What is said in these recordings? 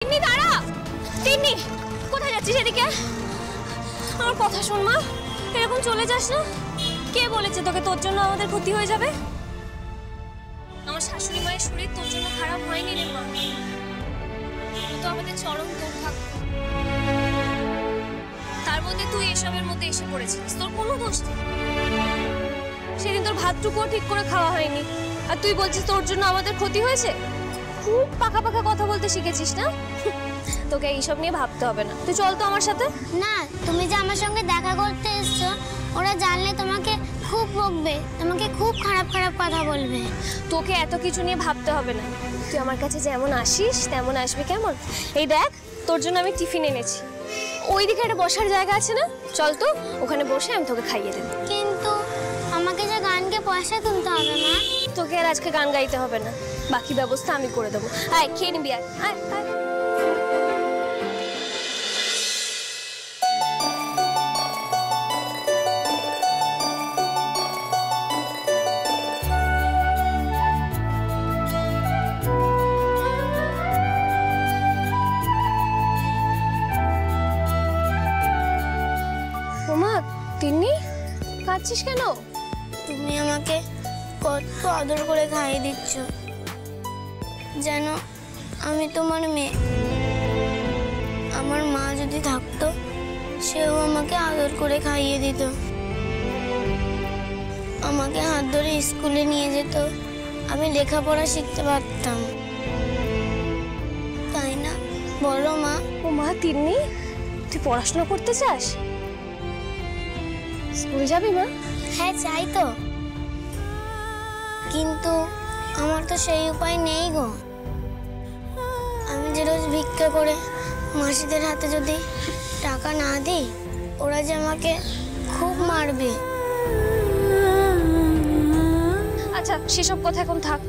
তিন্নি দাঁড়া, তিন্নি কোথায় যাচ্ছিস? এদিকে আমার কথা শোন মা, এরকম চলে যাস না। কে বলেছে তোকে তোর জন্য আমাদের ক্ষতি হয়ে যাবে? আমার শাশুড়ি মায়ের শরীর তোর জন্য খারাপ হয়নি রে মা, তো আমাদের চরম দুর্ভাগ্য। তার মধ্যে তুই এসবের মধ্যে এসে পড়েছিস, তোর কোনো দোষ নেই। সেদিন তোর ভাতটুকুও ঠিক করে খাওয়া হয়নি, আর তুই বলছিস তোর জন্য আমাদের ক্ষতি হয়েছে। খুব পাকা পাকা কথা বলতে শিখেছিস না? তোকে এইসব নিয়ে ভাবতে হবে না, তুই চল তো আমার সাথে। না, তুমি যে আমার সঙ্গে দেখা করতে এসছো, ওরা জানলে তোমাকে খুব বকবে, তোমাকে খুব খারাপ খারাপ কথা বলবে। তোকে এত কিছু নিয়ে ভাবতে হবে না, তুই আমার কাছে যেমন আসিস তেমন আসবি, কেমন? এই দেখ, তোর জন্য আমি টিফিন এনেছি। ওইদিকে একটা বসার জায়গা আছে না, চল তো ওখানে বসে আমি তোকে খাইয়ে দেবো। কিন্তু আমাকে যে গানকে পয়সা তুলতে হবে মা। তোকে আর আজকে গান গাইতে হবে না, বাকি ব্যবস্থা আমি করে দেবো। আয় খেয়ে নিবি, আয় আয় আয়। ওমা তিন্নি, কাঁদছিস কেন? তুমি আমাকে কত আদর করে খাইয়ে দিচ্ছ, যেন আমি তোমার মেয়ে। আমার মা যদি থাকতো, সেও আমাকে আদর করে খাইয়ে দিত, আমাকে হাত ধরে স্কুলে নিয়ে যেত, আমি লেখাপড়া শিখতে পারতাম, তাই না বলো মা? ওমা তিন্নি, তুই পড়াশোনা করতে চাস? স্কুলে যাবি মা? হ্যাঁ চাই তো, কিন্তু আমার তো সেই উপায় নেই গো। আমি যে রোজ ভিক্ষা করে মাসিদের হাতে যদি টাকা না দিই, ওরা যে আমাকে খুব মারবে। আচ্ছা সেসব কথা এখন থাক,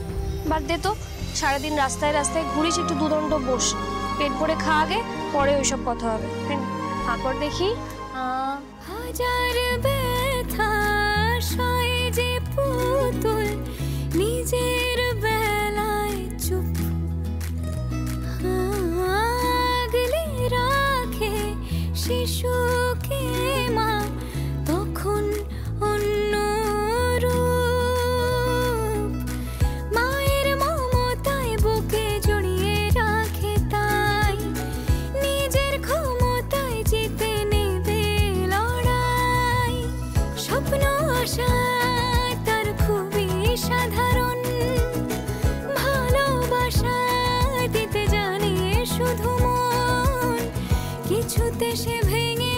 বাদ দে তো। সারাদিন রাস্তায় রাস্তায় ঘুরিস, একটু দুদণ্ড বস, পেট ভরে খা আগে, পরে ওইসব কথা হবে। হ্যাঁ তারপর দেখি। হাজার ব্যথা সয় যে পুতুল নিজের বেলায় চুপ আগলে রাখে শিশুকে মা, তখন অন্য রূপ মায়ের মমতায় বুকে জড়িয়ে রাখে, তাই নিজের ক্ষমতায় জিতে নেবে লড়াই। স্বপ্ন আশা তার খুবই সাধারণ, ভালোবাসা দিতে জানে শুধু মন, কিছুতে সে ভেঙে